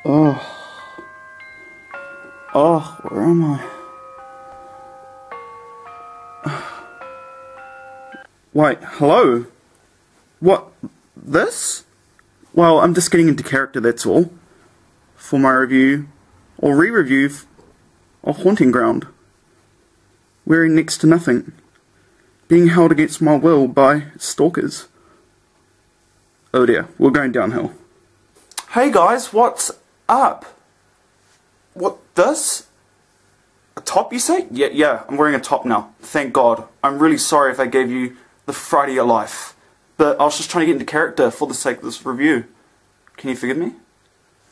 Oh. Oh, where am I? Wait, hello? What? This? Well, I'm just getting into character, that's all. For my review, or re-review, of Haunting Ground. Wearing next to nothing. Being held against my will by stalkers. Oh dear, we're going downhill. Hey guys, what's up? What, this? A top, you say? Yeah, I'm wearing a top now. Thank God. I'm really sorry if I gave you the fright of your life. But I was just trying to get into character for the sake of this review. Can you forgive me?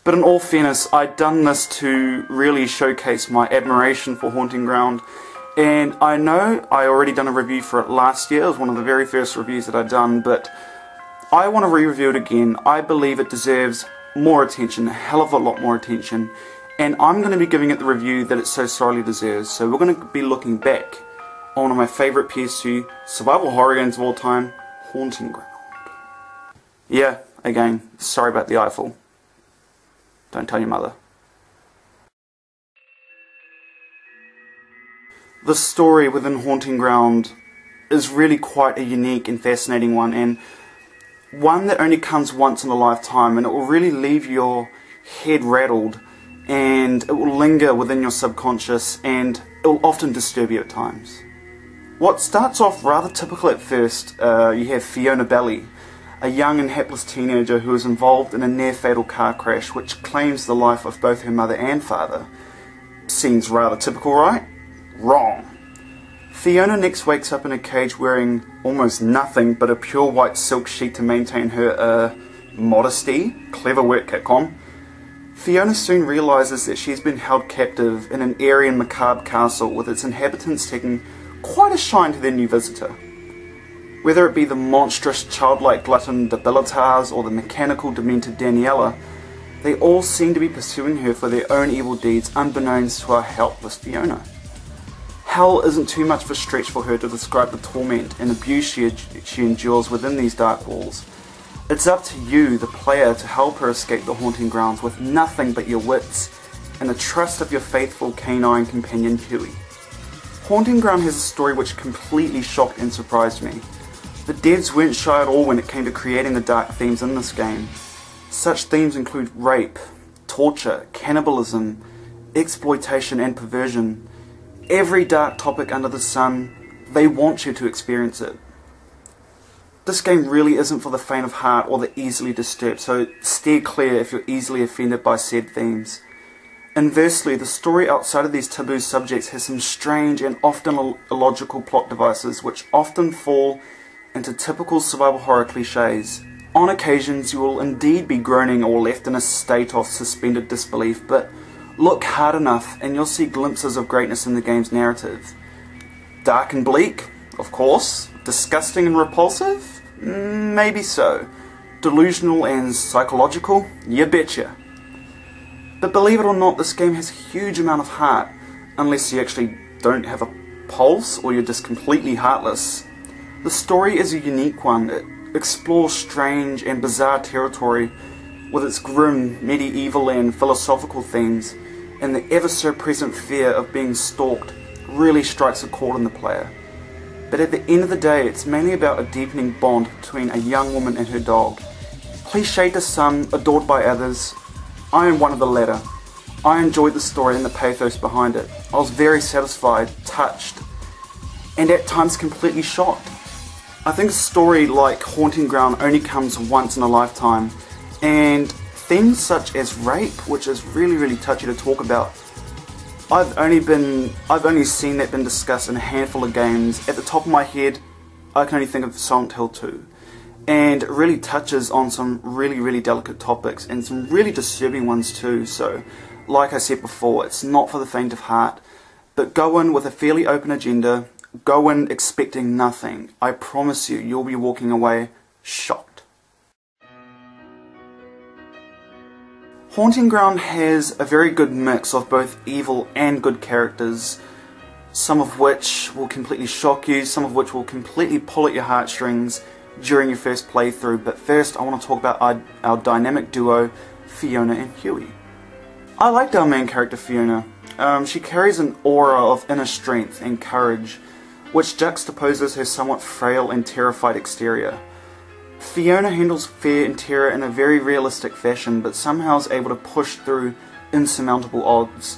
But in all fairness, I'd done this to really showcase my admiration for Haunting Ground. And I know I already done a review for it last year. It was one of the very first reviews that I'd done, but I want to re-review it again. I believe it deserves more attention, a hell of a lot more attention. And I'm going to be giving it the review that it so sorely deserves. So we're going to be looking back on one of my favourite PS2 survival horror games of all time, Haunting Ground. Yeah, again, sorry about the eyeful. Don't tell your mother. The story within Haunting Ground is really quite a unique and fascinating one, and one that only comes once in a lifetime, and it will really leave your head rattled, and it will linger within your subconscious, and it will often disturb you at times. What starts off rather typical at first, you have Fiona Belly, a young and hapless teenager who is involved in a near-fatal car crash which claims the life of both her mother and father. Seems rather typical, right? Wrong. Fiona next wakes up in a cage wearing almost nothing but a pure white silk sheet to maintain her, modesty. Clever work, Capcom. Fiona soon realises that she's been held captive in an eerie and macabre castle with its inhabitants taking quite a shine to their new visitor. Whether it be the monstrous childlike glutton Debilitas or the mechanical Demento Daniela, they all seem to be pursuing her for their own evil deeds unbeknownst to our helpless Fiona. Hell isn't too much of a stretch for her to describe the torment and abuse she endures within these dark walls. It's up to you, the player, to help her escape the haunting grounds with nothing but your wits and the trust of your faithful canine companion Huey. Haunting Ground has a story which completely shocked and surprised me. The devs weren't shy at all when it came to creating the dark themes in this game. Such themes include rape, torture, cannibalism, exploitation and perversion. Every dark topic under the sun, they want you to experience it. This game really isn't for the faint of heart or the easily disturbed, so steer clear if you're easily offended by said themes. Inversely, the story outside of these taboo subjects has some strange and often illogical plot devices which often fall into typical survival horror cliches. On occasions you will indeed be groaning or left in a state of suspended disbelief, but look hard enough and you'll see glimpses of greatness in the game's narrative. Dark and bleak? Of course. Disgusting and repulsive? Maybe so. Delusional and psychological? You betcha. But believe it or not, this game has a huge amount of heart, unless you actually don't have a pulse or you're just completely heartless. The story is a unique one. It explores strange and bizarre territory with its grim, medieval and philosophical themes, and the ever-so-present fear of being stalked really strikes a chord in the player. But at the end of the day, it's mainly about a deepening bond between a young woman and her dog. Cliched to some, adored by others, I am one of the latter. I enjoyed the story and the pathos behind it. I was very satisfied, touched, and at times completely shocked. I think a story like Haunting Ground only comes once in a lifetime, and themes such as rape, which is really touchy to talk about, I've only seen that been discussed in a handful of games. At the top of my head, I can only think of Silent Hill 2. And it really touches on some really delicate topics, and some really disturbing ones too. So, like I said before, it's not for the faint of heart, but go in with a fairly open agenda, go in expecting nothing. I promise you, you'll be walking away shocked. Haunting Ground has a very good mix of both evil and good characters, some of which will completely shock you, some of which will completely pull at your heartstrings during your first playthrough. But first I want to talk about our dynamic duo, Fiona and Huey. I liked our main character Fiona. She carries an aura of inner strength and courage, which juxtaposes her somewhat frail and terrified exterior. Fiona handles fear and terror in a very realistic fashion, but somehow is able to push through insurmountable odds.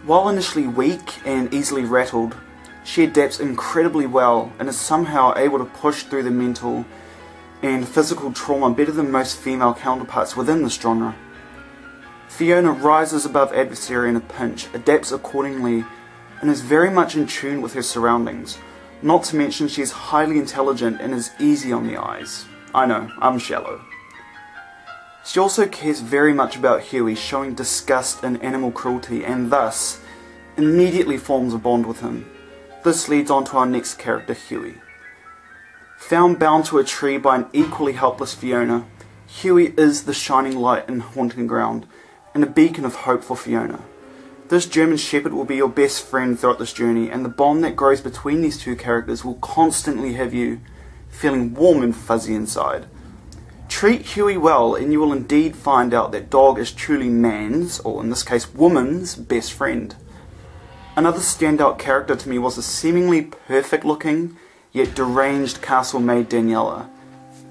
While initially weak and easily rattled, she adapts incredibly well and is somehow able to push through the mental and physical trauma better than most female counterparts within this genre. Fiona rises above adversary in a pinch, adapts accordingly, and is very much in tune with her surroundings. Not to mention she is highly intelligent and is easy on the eyes. I know, I'm shallow. She also cares very much about Huey, showing disgust and animal cruelty, and thus immediately forms a bond with him. This leads on to our next character, Huey. Found bound to a tree by an equally helpless Fiona, Huey is the shining light in Haunting Ground, and a beacon of hope for Fiona. This German Shepherd will be your best friend throughout this journey, and the bond that grows between these two characters will constantly have you feeling warm and fuzzy inside. Treat Huey well and you will indeed find out that dog is truly man's, or in this case woman's, best friend. Another standout character to me was the seemingly perfect looking, yet deranged castle maid Daniela.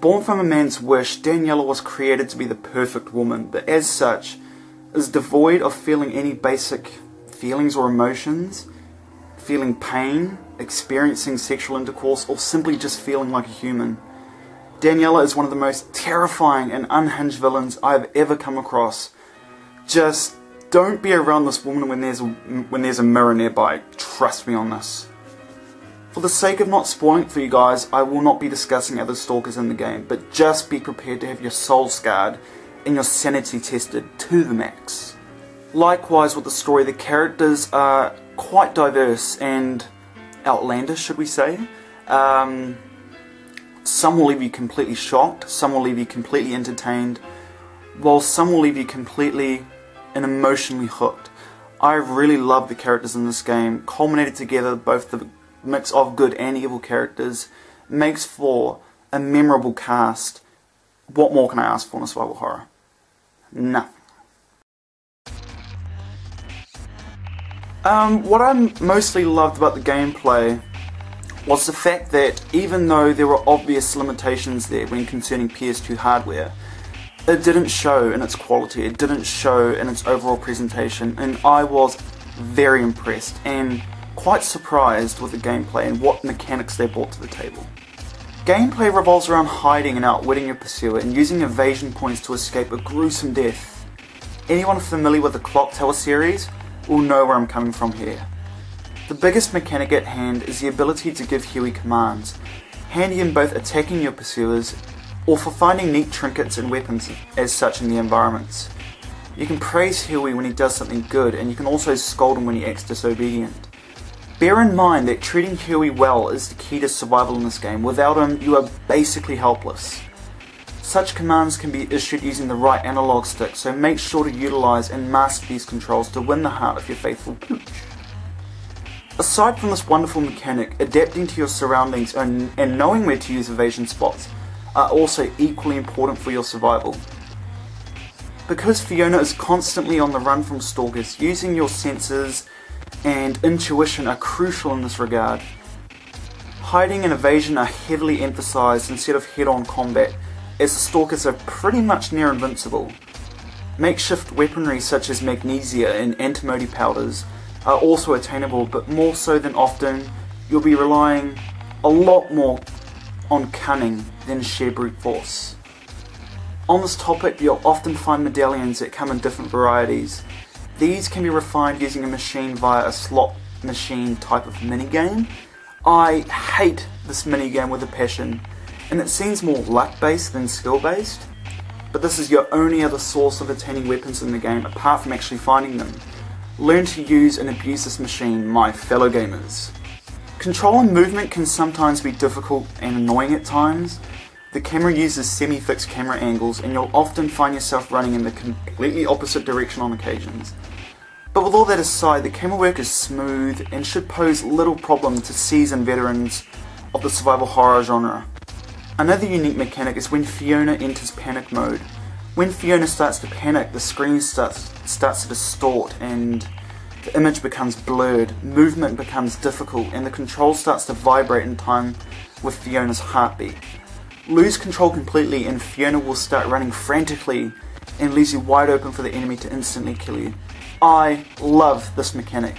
Born from a man's wish, Daniela was created to be the perfect woman, but as such, is devoid of feeling any basic feelings or emotions, feeling pain, experiencing sexual intercourse, or simply just feeling like a human. Daniela is one of the most terrifying and unhinged villains I have ever come across. Just don't be around this woman when there's a mirror nearby. Trust me on this. For the sake of not spoiling it for you guys, I will not be discussing other stalkers in the game, but just be prepared to have your soul scarred and your sanity tested to the max. Likewise with the story, the characters are quite diverse and outlandish, should we say. Some will leave you completely shocked, some will leave you completely entertained, while some will leave you completely and emotionally hooked. I really love the characters in this game. Culminated together, both the mix of good and evil characters makes for a memorable cast. What more can I ask for in a survival horror? Nothing. What I mostly loved about the gameplay was the fact that even though there were obvious limitations there when concerning PS2 hardware, it didn't show in its quality, it didn't show in its overall presentation, and I was very impressed and quite surprised with the gameplay and what mechanics they brought to the table. Gameplay revolves around hiding and outwitting your pursuer and using evasion points to escape a gruesome death. Anyone familiar with the Clock Tower series will know where I'm coming from here. The biggest mechanic at hand is the ability to give Huey commands, handy in both attacking your pursuers or for finding neat trinkets and weapons as such in the environments. You can praise Huey when he does something good, and you can also scold him when he acts disobedient. Bear in mind that treating Huey well is the key to survival in this game. Without him, you are basically helpless. Such commands can be issued using the right analog stick, so make sure to utilize and master these controls to win the heart of your faithful pooch. Aside from this wonderful mechanic, adapting to your surroundings and knowing where to use evasion spots are also equally important for your survival. Because Fiona is constantly on the run from stalkers, using your senses and intuition are crucial in this regard. Hiding and evasion are heavily emphasized instead of head-on combat, as the stalkers are pretty much near invincible. Makeshift weaponry such as magnesia and antimony powders are also attainable, but more so than often, you'll be relying a lot more on cunning than sheer brute force. On this topic, you'll often find medallions that come in different varieties. These can be refined using a machine via a slot machine type of minigame. I hate this minigame with a passion, and it seems more luck-based than skill-based, but this is your only other source of attaining weapons in the game apart from actually finding them. Learn to use and abuse this machine, my fellow gamers. Control and movement can sometimes be difficult and annoying at times. The camera uses semi-fixed camera angles and you'll often find yourself running in the completely opposite direction on occasions. But with all that aside, the camera work is smooth and should pose little problem to seasoned veterans of the survival horror genre. Another unique mechanic is when Fiona enters panic mode. When Fiona starts to panic, the screen starts to distort and the image becomes blurred, movement becomes difficult, and the control starts to vibrate in time with Fiona's heartbeat. Lose control completely and Fiona will start running frantically and leaves you wide open for the enemy to instantly kill you. I love this mechanic.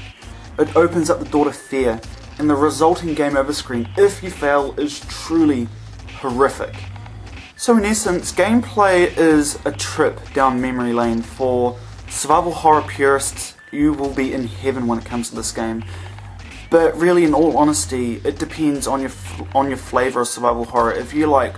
It opens up the door to fear, and the resulting game over screen, if you fail, is truly horrific. So in essence, gameplay is a trip down memory lane. For survival horror purists, you will be in heaven when it comes to this game. But really, in all honesty, it depends on your flavour of survival horror. If you like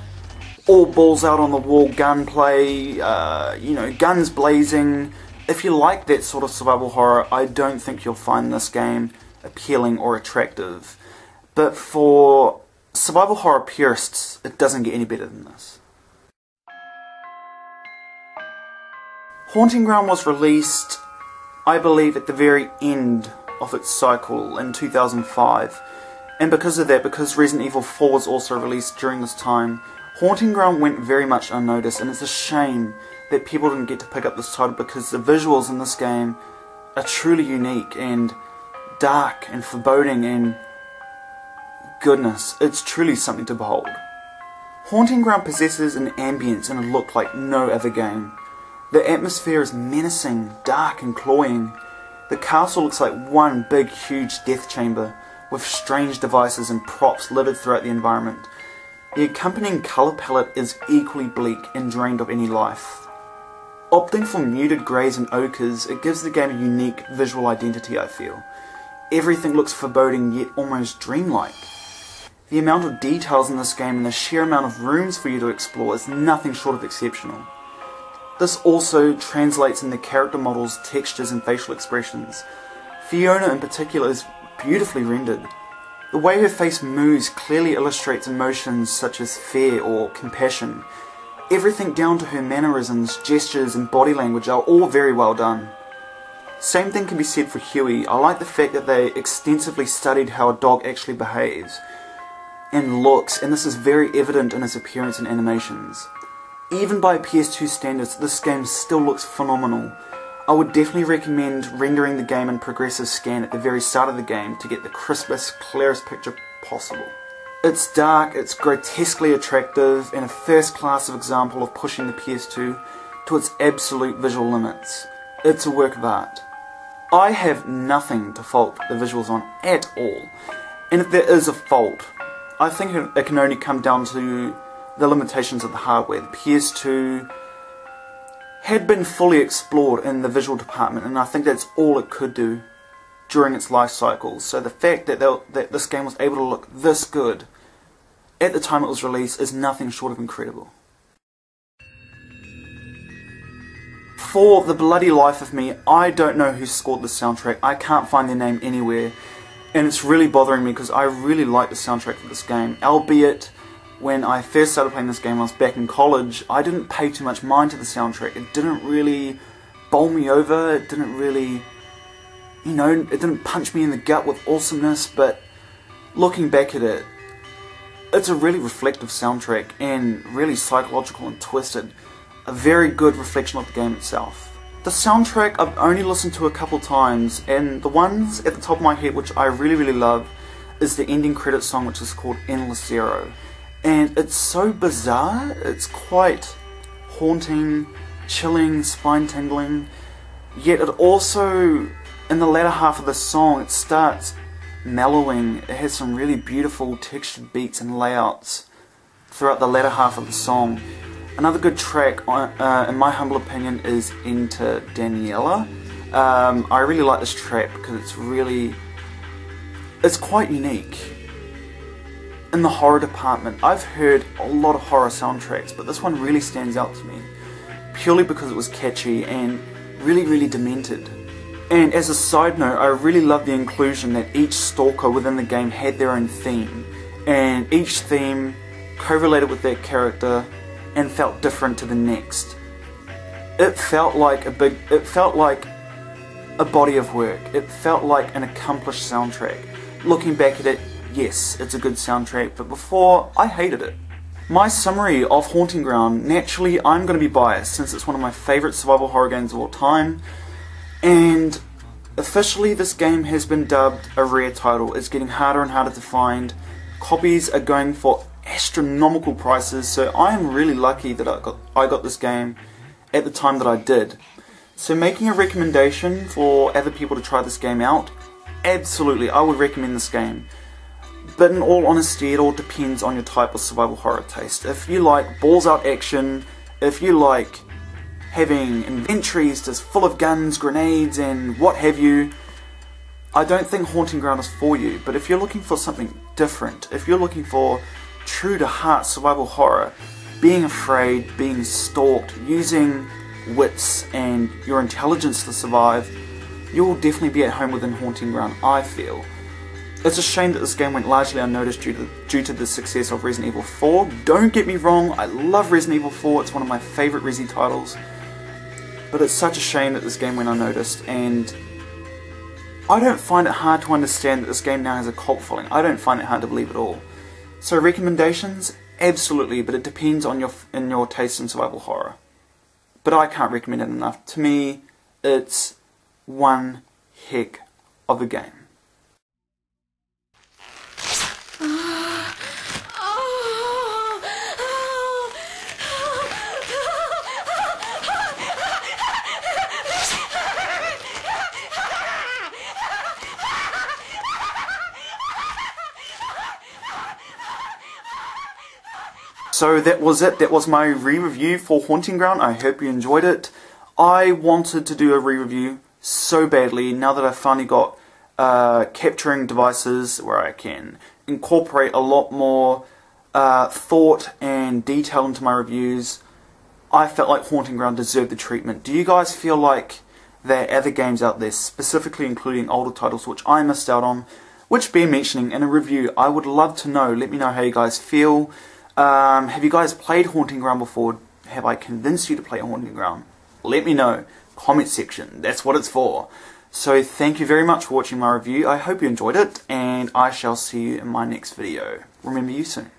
all balls out on the wall gunplay, guns blazing, if you like that sort of survival horror, I don't think you'll find this game appealing or attractive. But for survival horror purists, it doesn't get any better than this. Haunting Ground was released, I believe, at the very end of its cycle in 2005, and because of that, because Resident Evil 4 was also released during this time, Haunting Ground went very much unnoticed, and it's a shame that people didn't get to pick up this title because the visuals in this game are truly unique and dark and foreboding, and goodness, it's truly something to behold. Haunting Ground possesses an ambience and a look like no other game. The atmosphere is menacing, dark and cloying. The castle looks like one big huge death chamber with strange devices and props littered throughout the environment. The accompanying colour palette is equally bleak and drained of any life. Opting for muted greys and ochres, it gives the game a unique visual identity, I feel. Everything looks foreboding yet almost dreamlike. The amount of details in this game and the sheer amount of rooms for you to explore is nothing short of exceptional. This also translates in the character models, textures and facial expressions. Fiona in particular is beautifully rendered. The way her face moves clearly illustrates emotions such as fear or compassion. Everything down to her mannerisms, gestures and body language are all very well done. Same thing can be said for Huey. I like the fact that they extensively studied how a dog actually behaves and looks, and this is very evident in his appearance and animations. Even by PS2 standards, this game still looks phenomenal. I would definitely recommend rendering the game in progressive scan at the very start of the game to get the crispest, clearest picture possible. It's dark, it's grotesquely attractive, and a first-class example of pushing the PS2 to its absolute visual limits. It's a work of art. I have nothing to fault the visuals on at all, and if there is a fault, I think it can only come down to the limitations of the hardware. The PS2 had been fully explored in the visual department, and I think that's all it could do during its life cycle. So the fact that this game was able to look this good at the time it was released is nothing short of incredible. For the bloody life of me, I don't know who scored the soundtrack. I can't find their name anywhere, and it's really bothering me because I really like the soundtrack for this game, albeit when I first started playing this game when I was back in college, I didn't pay too much mind to the soundtrack. It didn't really bowl me over, it didn't really, it didn't punch me in the gut with awesomeness, but looking back at it, it's a really reflective soundtrack and really psychological and twisted. A very good reflection of the game itself. The soundtrack I've only listened to a couple times, and the ones at the top of my head which I really love is the ending credits song, which is called Endless Zero. And it's so bizarre, it's quite haunting, chilling, spine-tingling, yet it also, in the latter half of the song, it starts mellowing. It has some really beautiful textured beats and layouts throughout the latter half of the song. Another good track, in my humble opinion, is Into Daniela. I really like this track because it's quite unique. In the horror department, I've heard a lot of horror soundtracks, but this one really stands out to me, purely because it was catchy and really demented. And as a side note, I really love the inclusion that each stalker within the game had their own theme, and each theme correlated with their character and felt different to the next. It felt like a body of work. It felt like an accomplished soundtrack. Looking back at it, yes, it's a good soundtrack, but before, I hated it. my summary of Haunting Ground, naturally I'm going to be biased since it's one of my favourite survival horror games of all time, and officially this game has been dubbed a rare title. It's getting harder and harder to find. Copies are going for astronomical prices, so I am really lucky that I got this game at the time that I did. So making a recommendation for other people to try this game out, absolutely, I would recommend this game. But in all honesty, it all depends on your type of survival horror taste. If you like balls out action, if you like having inventories just full of guns, grenades and what have you, I don't think Haunting Ground is for you. But if you're looking for something different, if you're looking for true to heart survival horror, being afraid, being stalked, using wits and your intelligence to survive, you'll definitely be at home within Haunting Ground, I feel. It's a shame that this game went largely unnoticed due to the success of Resident Evil 4. Don't get me wrong, I love Resident Evil 4, it's one of my favourite Resi titles. But it's such a shame that this game went unnoticed, and I don't find it hard to understand that this game now has a cult following. I don't find it hard to believe at all. So recommendations? Absolutely, but it depends on your taste in survival horror. But I can't recommend it enough. To me, it's one heck of a game. So that was it. That was my re-review for Haunting Ground. I hope you enjoyed it. I wanted to do a re-review so badly now that I've finally got capturing devices where I can incorporate a lot more thought and detail into my reviews. I felt like Haunting Ground deserved the treatment. Do you guys feel like there are other games out there, specifically including older titles, which I missed out on, which bear mentioning in a review? I would love to know. Let me know how you guys feel. Have you guys played Haunting Ground before? Have I convinced you to play Haunting Ground? Let me know. Comment section. That's what it's for. So thank you very much for watching my review. I hope you enjoyed it, and I shall see you in my next video. Remember you soon.